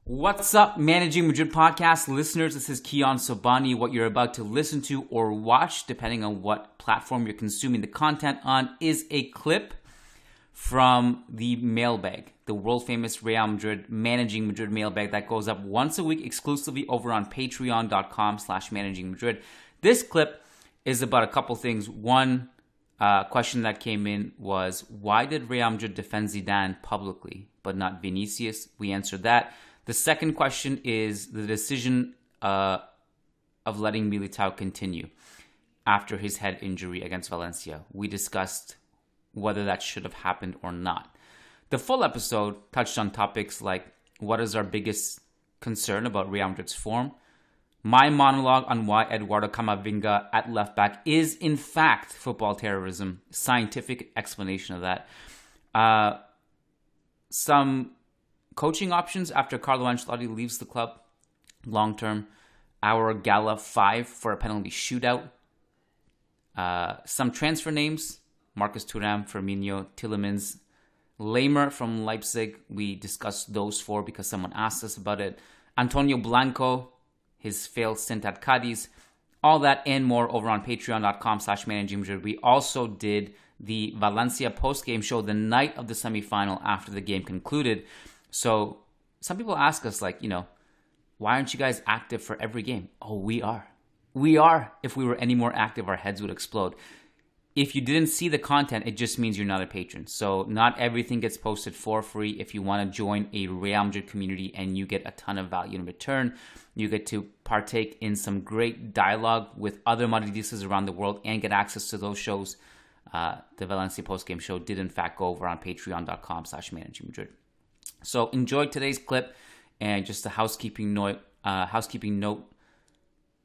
What's up, Managing Madrid podcast listeners? This is Kiyan Sobhani. What you're about to listen to or watch, depending on what platform you're consuming the content on, is a clip from the mailbag, the world famous Real Madrid Managing Madrid mailbag that goes up once a week exclusively over on patreon.com/Managing Madrid. This clip is about a couple things. One question that came in was, why did Real Madrid defend Zidane publicly but not Vinicius? We answered that. The second question is the decision of letting Militao continue after his head injury against Valencia. We discussed whether that should have happened or not. The full episode touched on topics like what is our biggest concern about Real Madrid's form, my monologue on why Eduardo Camavinga at left back is in fact football terrorism, scientific explanation of that, some coaching options after Carlo Ancelotti leaves the club long term, our Gala 5 for a penalty shootout, some transfer names, Marcus Thuram, Firmino, Tielemans, Lamer from Leipzig. We discussed those four because someone asked us about it. Antonio Blanco, his failed stint at Cadiz, all that and more over on patreon.com/Managing Madrid. We also did the Valencia post-game show the night of the semifinal after the game concluded. So some people ask us, like, why aren't you guys active for every game? Oh, we are. We are. If we were any more active, our heads would explode. If you didn't see the content, it just means you're not a patron. So not everything gets posted for free. If you want to join a Real Madrid community and you get a ton of value in return, you get to partake in some great dialogue with other Madridistas around the world and get access to those shows. The Valencia postgame show did in fact go over on patreon.com/Managing Madrid. So enjoy today's clip, and just a housekeeping note.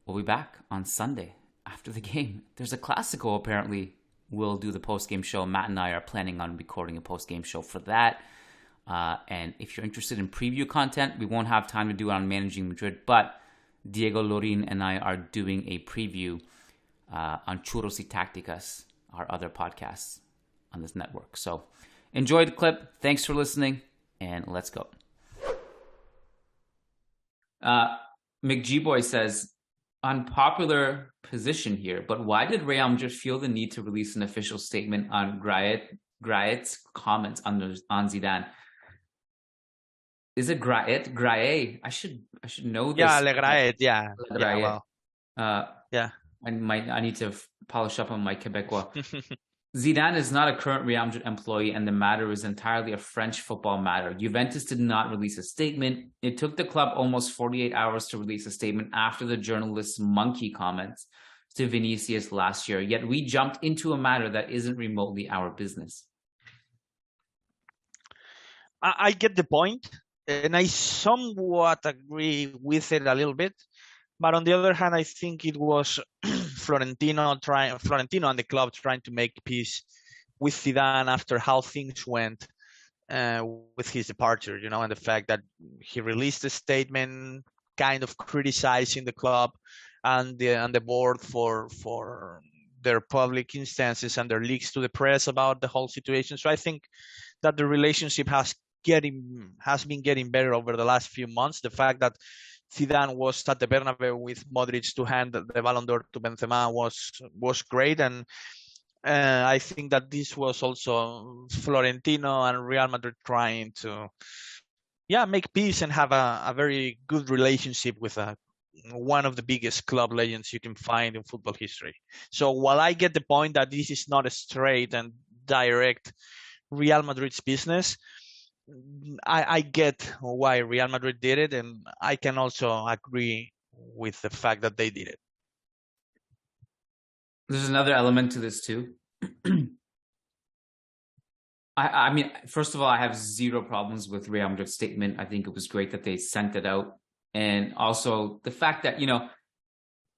We'll be back on Sunday after the game. There's a Clasico apparently. We'll do the post-game show. Matt and I are planning on recording a post-game show for that. And if you're interested in preview content, we won't have time to do it on Managing Madrid, but Diego Lorin and I are doing a preview on Churros y Tácticas, our other podcasts on this network. So enjoy the clip. Thanks for listening, and let's go. McGboy says, unpopular position here, but why did Real Madrid feel the need to release an official statement on Graet's comments on Zidane? Is it Graet? Graet? I should know this. Yeah, Le Graet. Yeah. Le Graet. Yeah. Well, yeah. I need to polish up on my Quebecois. Zidane is not a current Real Madrid employee, and the matter is entirely a French football matter. Juventus did not release a statement. It took the club almost 48 hours to release a statement after the journalist's monkey comments to Vinicius last year, yet we jumped into a matter that isn't remotely our business. I get the point, and I somewhat agree with it a little bit. But on the other hand, I think it was Florentino and the club trying to make peace with Zidane after how things went with his departure, and the fact that he released a statement kind of criticizing the club and the board for their public instances and their leaks to the press about the whole situation. So I think that the relationship has been getting better over the last few months. The fact that Zidane was at the Bernabeu with Modric to hand the Ballon d'Or to Benzema was great, and I think that this was also Florentino and Real Madrid trying to make peace and have a very good relationship with one of the biggest club legends you can find in football history. So while I get the point that this is not a straight and direct Real Madrid's business, I get why Real Madrid did it, and I can also agree with the fact that they did it. There's another element to this too. I mean, first of all, I have zero problems with Real Madrid's statement. I think it was great that they sent it out, and also the fact that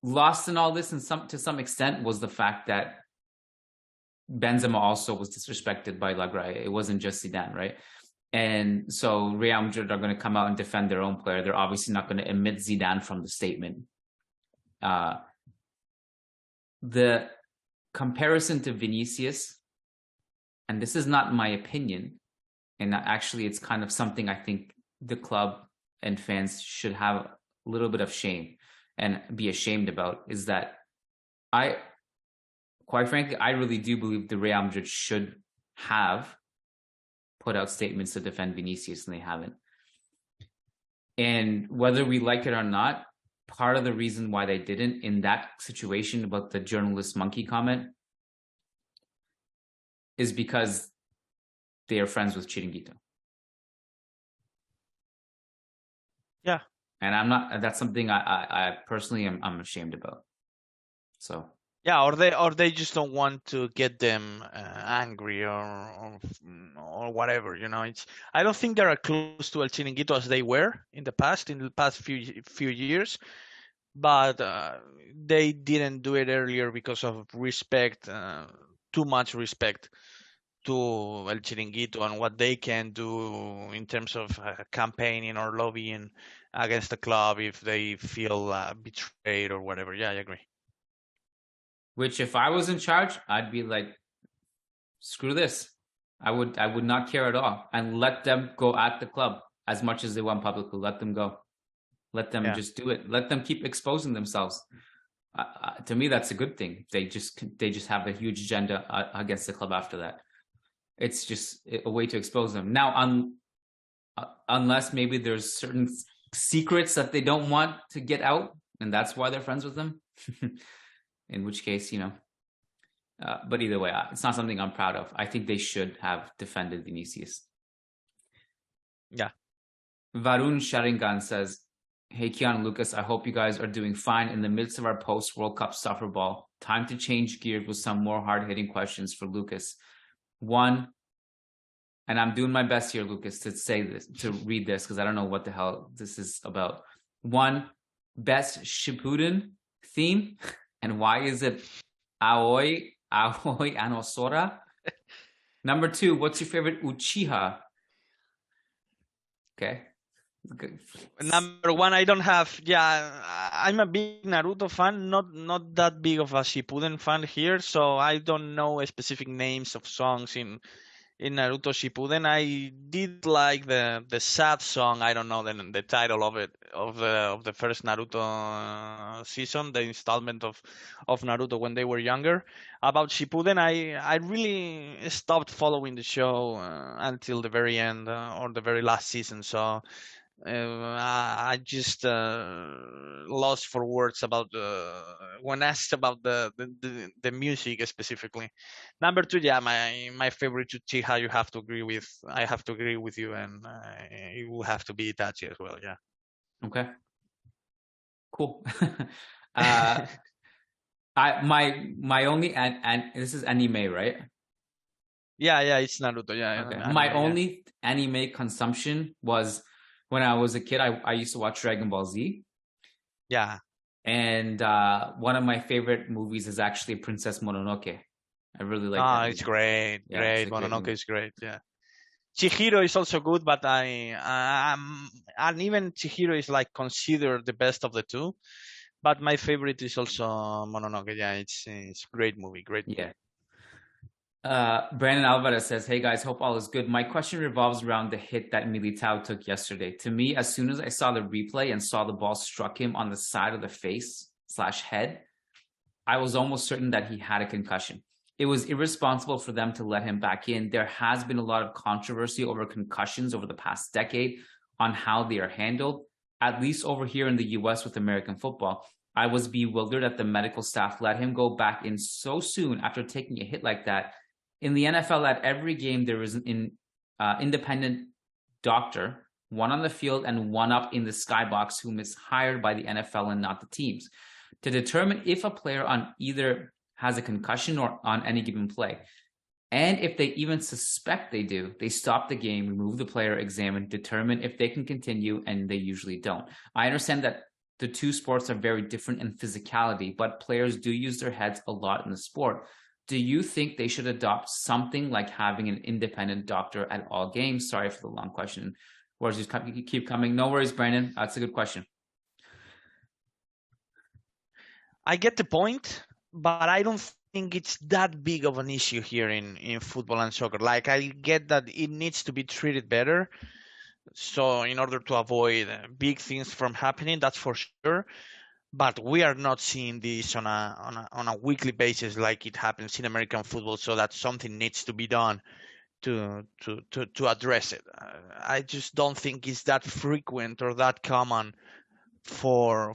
lost in all this, to some extent, was the fact that Benzema also was disrespected by La Graia. It wasn't just Zidane, right? And so Real Madrid are going to come out and defend their own player. They're obviously not going to omit Zidane from the statement. The comparison to Vinicius, and this is not my opinion, and actually it's kind of something I think the club and fans should have a little bit of shame and be ashamed about is that quite frankly, I really do believe the Real Madrid should have put out statements to defend Vinicius, and they haven't. And whether we like it or not, part of the reason why they didn't in that situation about the journalist monkey comment is because they are friends with Chiringuito. Yeah. And I'm not, that's something I personally I'm ashamed about. So. Yeah, or they just don't want to get them angry or whatever, you know. I don't think they're as close to El Chiringuito as they were in the past few years, but they didn't do it earlier because of respect, too much respect to El Chiringuito and what they can do in terms of campaigning or lobbying against the club if they feel betrayed or whatever. Yeah, I agree. Which, if I was in charge, I'd be like, screw this. I would not care at all, and let them go at the club as much as they want publicly. Let them go. Let them just do it. Let them keep exposing themselves. To me, that's a good thing. They just have a huge agenda against the club after that. It's just a way to expose them. Now, unless maybe there's certain secrets that they don't want to get out, and that's why they're friends with them. In which case, you know, but either way, it's not something I'm proud of. I think they should have defended Vinicius. Yeah. Varun Sharingan says, hey, Kiyan and Lucas, I hope you guys are doing fine in the midst of our post-World Cup suffer ball. Time to change gears with some more hard-hitting questions for Lucas. One, and I'm doing my best here, Lucas, to read this, because I don't know what the hell this is about. One, best Shippuden theme, and why is it Aoi Anosora? Number two, what's your favorite Uchiha? Okay. Good. Number one, I don't have. Yeah, I'm a big Naruto fan, not that big of a Shippuden fan here, so I don't know specific names of songs in Naruto Shippuden. I did like the sad song. I don't know the title of it, of the first Naruto season, the installment of Naruto when they were younger. About Shippuden, I really stopped following the show until the very end or the very last season. So I just lost for words about when asked about the music specifically. Number two, yeah, my favorite Uchiha. I have to agree with you, and it will have to be Itachi as well. Yeah. Okay. Cool. My only and this is anime, right? Yeah, it's Naruto. Yeah. Okay. Anime, My only anime consumption was when I was a kid. I used to watch Dragon Ball Z. Yeah. And one of my favorite movies is actually Princess Mononoke. I really like that. It's great. Yeah, great. Mononoke is great. Yeah. Chihiro is also good, but and even Chihiro is like considered the best of the two. But my favorite is also Mononoke. Yeah, it's a great movie. Great movie. Yeah. Brandon Alvarez says, hey guys, hope all is good. My question revolves around the hit that Militao took yesterday. To me, as soon as I saw the replay and saw the ball struck him on the side of the face/head, I was almost certain that he had a concussion. It was irresponsible for them to let him back in. There has been a lot of controversy over concussions over the past decade on how they are handled, at least over here in the US with American football. I was bewildered that the medical staff let him go back in so soon after taking a hit like that. In the NFL, at every game, there is an independent doctor, one on the field and one up in the skybox, whom is hired by the NFL and not the teams, to determine if a player on either has a concussion or on any given play. And if they even suspect they do, they stop the game, remove the player, examine, determine if they can continue, and they usually don't. I understand that the two sports are very different in physicality, but players do use their heads a lot in the sport. Do you think they should adopt something like having an independent doctor at all games? Sorry for the long question. Words just keep coming. No worries, Brandon. That's a good question. I get the point, but I don't think it's that big of an issue here in football and soccer. Like, I get that it needs to be treated better. so in order to avoid big things from happening, that's for sure. But we are not seeing this on a weekly basis like it happens in American football. So that something needs to be done to address it. I just don't think it's that frequent or that common for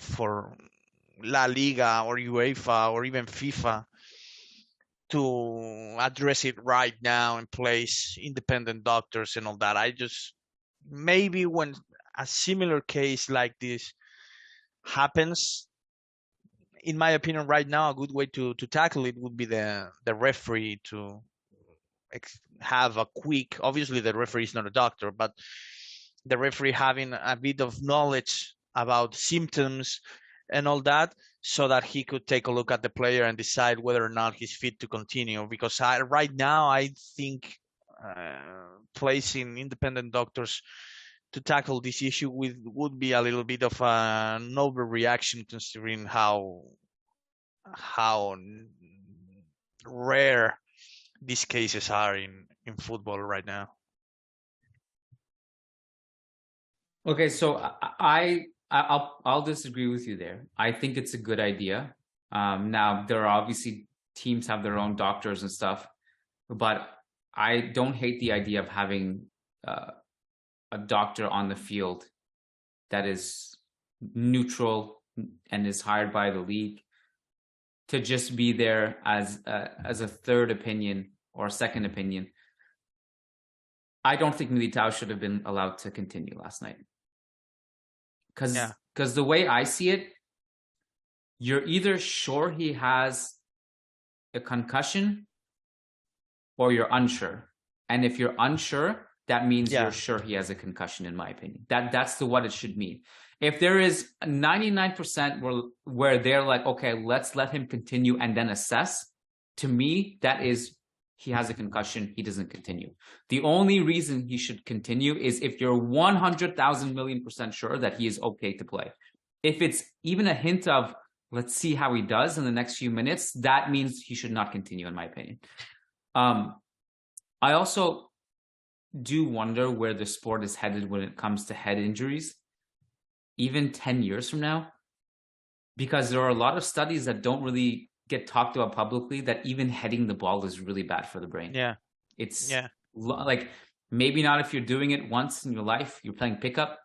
La Liga or UEFA or even FIFA to address it right now and place independent doctors and all that. I just maybe when a similar case like this happens, in my opinion, right now, a good way to tackle it would be the referee to have a quick. Obviously, the referee is not a doctor, but the referee having a bit of knowledge about symptoms and all that, so that he could take a look at the player and decide whether or not he's fit to continue. Because right now, I think placing independent doctors to tackle this issue would be a little bit of an overreaction, considering how rare these cases are in football right now. Okay, so I'll disagree with you there. I think it's a good idea. Now there are obviously teams have their own doctors and stuff, but I don't hate the idea of having a doctor on the field that is neutral and is hired by the league to just be there as a third opinion or a second opinion. I don't think Militao should have been allowed to continue last night. Because the way I see it, you're either sure he has a concussion or you're unsure. And if you're unsure, that means you're sure he has a concussion, in my opinion. That's what it should mean. If there is 99% where they're like, okay, let's let him continue and then assess, to me, that is he has a concussion, he doesn't continue. The only reason he should continue is if you're 100,000,000,000% sure that he is okay to play. If it's even a hint of, let's see how he does in the next few minutes, that means he should not continue, in my opinion. I also do wonder where the sport is headed when it comes to head injuries, even 10 years from now, because there are a lot of studies that don't really get talked about publicly that even heading the ball is really bad for the brain. It's like, maybe not if you're doing it once in your life, you're playing pickup,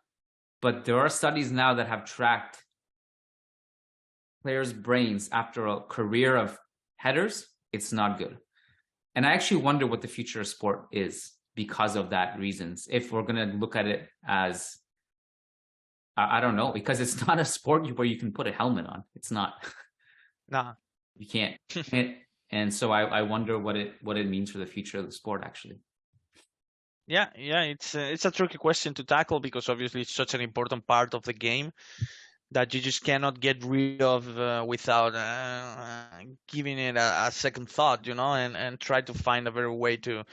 but there are studies now that have tracked players' brains after a career of headers. It's not good. And I actually wonder what the future of sport is because of that reasons. If we're going to look at it as, I don't know, because it's not a sport where you can put a helmet on. It's not. No. You can't. And so I wonder what it means for the future of the sport, actually. Yeah, it's a tricky question to tackle because obviously it's such an important part of the game that you just cannot get rid of without giving it a second thought, and try to find a better way to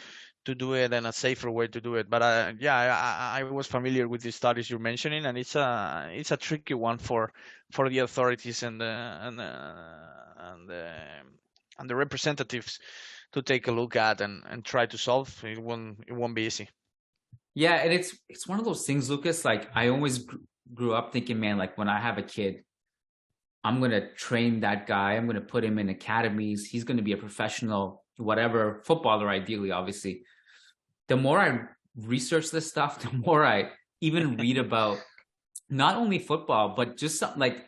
do it and a safer way to do it. But I was familiar with the studies you're mentioning, and it's a tricky one for the authorities and the representatives to take a look at and try to solve. It won't be easy. Yeah, and it's one of those things, Lucas. Like, I always grew up thinking, man, like, when I have a kid, I'm going to train that guy. I'm going to put him in academies. He's going to be a professional, whatever, footballer, ideally, obviously. The more I research this stuff, the more I even read about not only football, but just something like,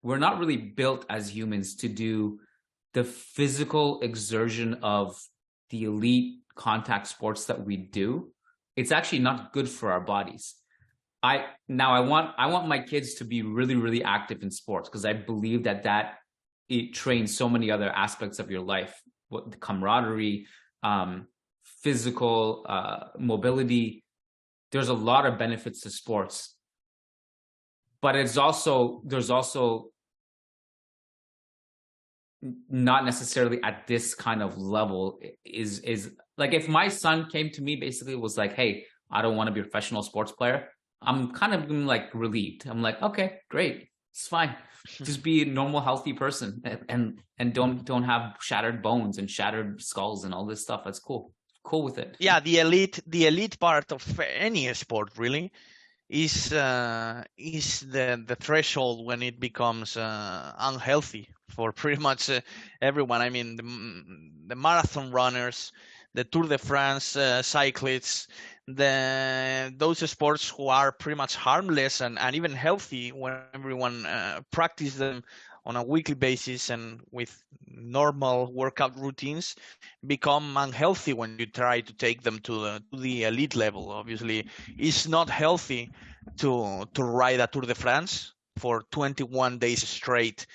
we're not really built as humans to do the physical exertion of the elite contact sports that we do. It's actually not good for our bodies. I want my kids to be really, really active in sports because I believe that it trains so many other aspects of your life, the camaraderie, physical mobility. There's a lot of benefits to sports, but there's also not necessarily at this kind of level. Is like, if my son came to me, basically was like, hey, I don't want to be a professional sports player, I'm kind of like relieved. I'm like, okay, great, it's fine. Just be a normal, healthy person, and don't have shattered bones and shattered skulls and all this stuff. That's cool with it. Yeah, the elite part of any sport, really, is the threshold when it becomes unhealthy for pretty much everyone. I mean, the marathon runners, the Tour de France cyclists, those sports who are pretty much harmless and even healthy when everyone practice them on a weekly basis and with normal workout routines, become unhealthy when you try to take them to the elite level. Obviously, it's not healthy to ride a Tour de France for 21 days straight.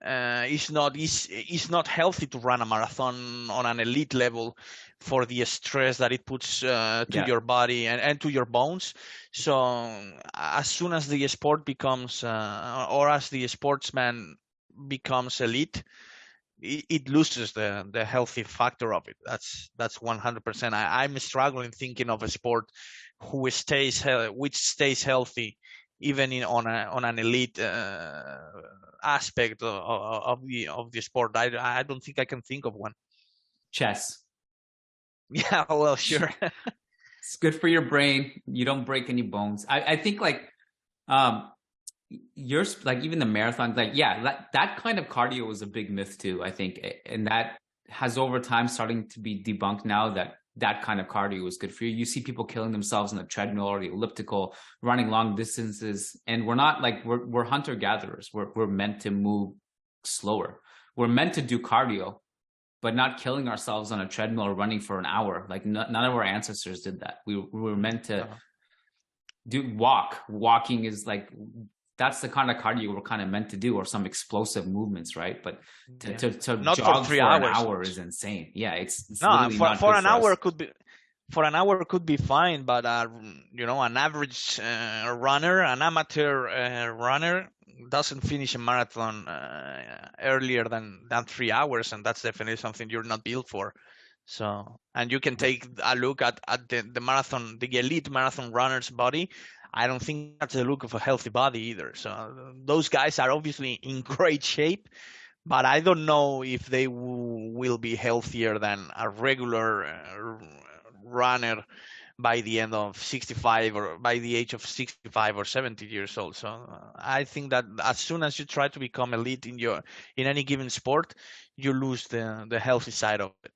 It's not healthy to run a marathon on an elite level for the stress that it puts to your body and to your bones. So as soon as the sport becomes or as the sportsman becomes elite, it loses the healthy factor of it. That's 100%. I'm struggling thinking of a sport which stays healthy even on an elite aspect of the sport. I don't think I can think of one. Chess. Yeah, well, sure. It's good for your brain. You don't break any bones. I think like you're like even the marathon, like that kind of cardio was a big myth too, I think, and that has over time starting to be debunked now that kind of cardio is good for you. You see people killing themselves on the treadmill or the elliptical, running long distances, and we're not like we're hunter gatherers. We're meant to move slower. We're meant to do cardio, but not killing ourselves on a treadmill or running for an hour. Like none of our ancestors did that. We were meant to do walking is like that's the kind of cardio we're kind of meant to do, or some explosive movements, right? But to not jog for 3 for hours. an hour is insane. Yeah, it's no for an hour us. For an hour could be fine, but an average runner, an amateur runner, doesn't finish a marathon earlier than 3 hours, and that's definitely something you're not built for. So, and you can take a look at the marathon, the elite marathon runner's body. I don't think that's the look of a healthy body either. So those guys are obviously in great shape, but I don't know if they will be healthier than a regular runner by the end of 65 or by the age of 65 or 70 years old. So I think that as soon as you try to become elite in any given sport, you lose the healthy side of it.